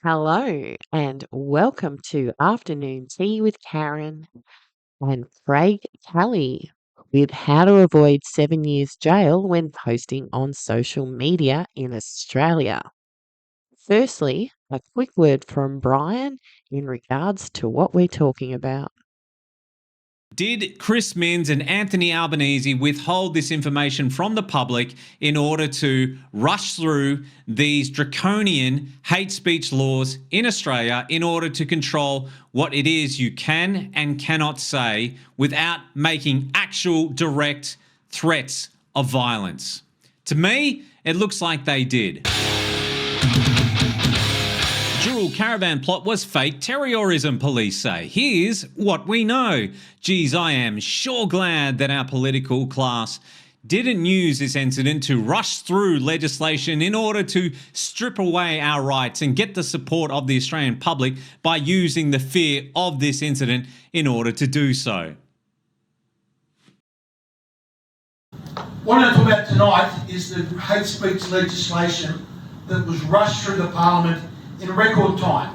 Hello and welcome to Afternoon Tea with Karen and Craig Kelly with how to avoid 7 years jail when posting on social media in Australia. Firstly, a quick word from Brian in regards to what we're talking about. Did Chris Minns and Anthony Albanese withhold this information from the public in order to rush through these draconian hate speech laws in Australia in order to control what it is you can and cannot say without making actual direct threats of violence? To me, it looks like they did. Dural caravan plot was fake terrorism, police say. Here's what we know. Geez, I am sure glad that our political class didn't use this incident to rush through legislation in order to strip away our rights and get the support of the Australian public by using the fear of this incident in order to do so. What I'm going to talk about tonight is the hate speech legislation that was rushed through the Parliament in record time.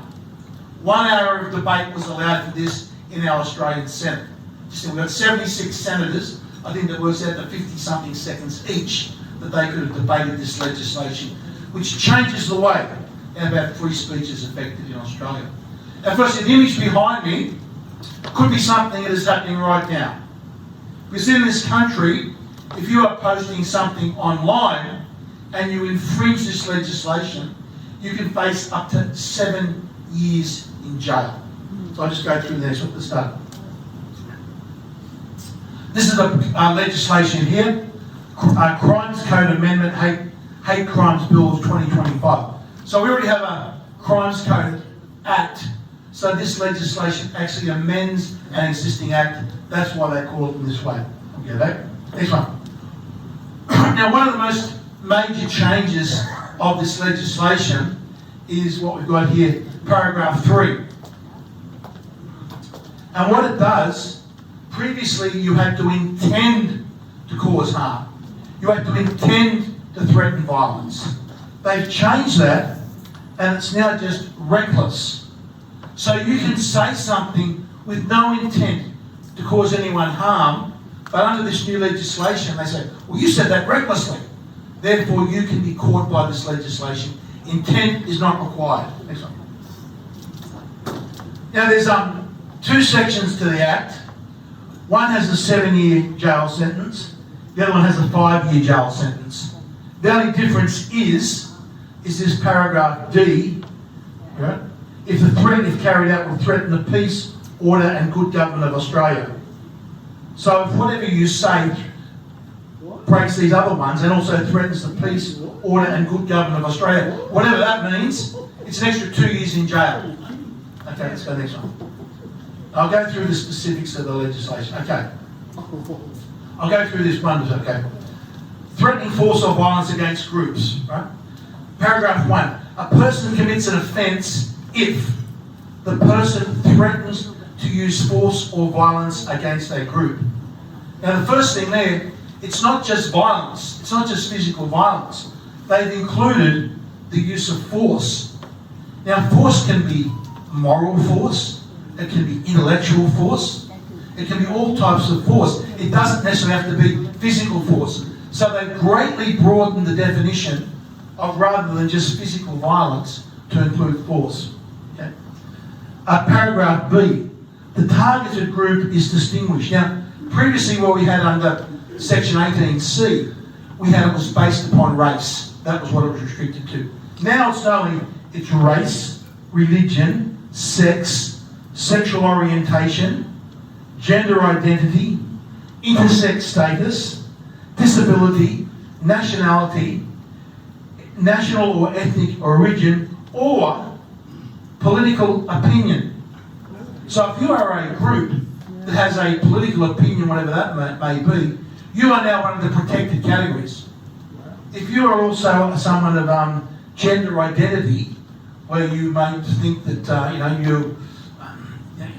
1 hour of debate was allowed for this in our Australian Senate. So we've got 76 senators. I think that works out to 50-something seconds each that they could have debated this legislation, which changes the way about free speech is affected in Australia. Now, firstly, the image behind me could be something that is happening right now. Because in this country, if you are posting something online and you infringe this legislation, you can face up to 7 years in jail. So I'll just go through this at the start. This is the legislation here, Crimes Code Amendment, Hate Crimes Bill of 2025. So we already have a Crimes Code Act, so this legislation actually amends an existing act. That's why they call it in this way. Okay, next one. Now, one of the most major changes of this legislation is what we've got here, paragraph 3. And what it does, previously you had to intend to cause harm. You had to intend to threaten violence. They've changed that, and it's now just reckless. So you can say something with no intent to cause anyone harm, but under this new legislation they say, well, you said that recklessly. Therefore, you can be caught by this legislation. Intent is not required. Next one. Now, there's 2 sections to the Act. One has a 7-year jail sentence. The other one has a 5-year jail sentence. The only difference is this paragraph D, right? If the threat, if carried out, will threaten the peace, order and good government of Australia. So if whatever you say breaks these other ones and also threatens the peace, order and good government of Australia, whatever that means, it's an extra 2 years in jail. Okay, let's go next one. I'll go through the specifics of the legislation. Okay. I'll go through this one, okay. Threatening force or violence against groups, right? Paragraph 1. A person commits an offence if the person threatens to use force or violence against a group. Now, the first thing there, it's not just violence. It's not just physical violence. They've included the use of force. Now, force can be moral force. It can be intellectual force. It can be all types of force. It doesn't necessarily have to be physical force. So they've greatly broadened the definition of rather than just physical violence to include force. Okay. Paragraph B. The targeted group is distinguished. Now, previously what we had under Section 18C, we had it was based upon race. That was what it was restricted to. Now it's only it's race, religion, sex, sexual orientation, gender identity, intersex status, disability, nationality, national or ethnic origin, or political opinion. So if you are a group that has a political opinion, whatever that may be, you are now one of the protected categories. If you are also someone of gender identity, where you may think that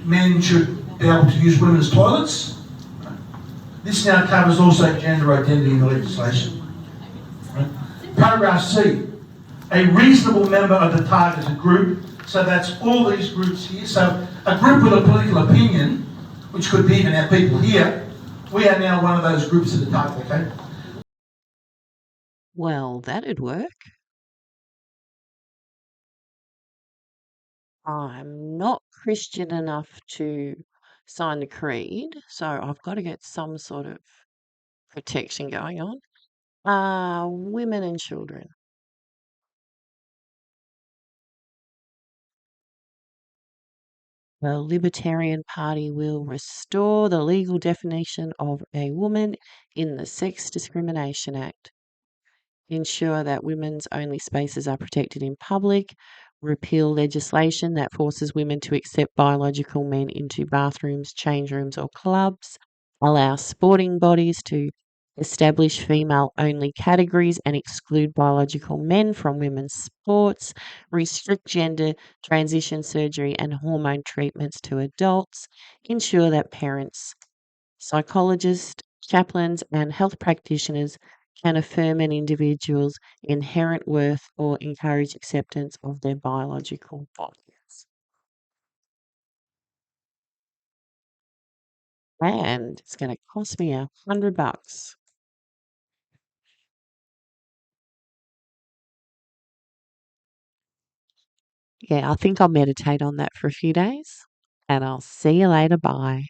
men should be able to use women's toilets, this now covers also gender identity in the legislation. Paragraph C. A reasonable member of the targeted group So that's all these groups here. So a group with a political opinion, which could be even our people here, we are now one of those groups at the table, okay? Well, that'd work. I'm not Christian enough to sign the creed, so I've got to get some sort of protection going on. Women and children. The Libertarian Party will restore the legal definition of a woman in the Sex Discrimination Act, ensure that women's only spaces are protected in public, repeal legislation that forces women to accept biological men into bathrooms, change rooms, or clubs, allow sporting bodies to establish female only categories and exclude biological men from women's sports, restrict gender transition surgery and hormone treatments to adults, ensure that parents, psychologists, chaplains, and health practitioners can affirm an individual's inherent worth or encourage acceptance of their biological bodies. And it's going to cost me $100. Yeah, I think I'll meditate on that for a few days, and I'll see you later. Bye.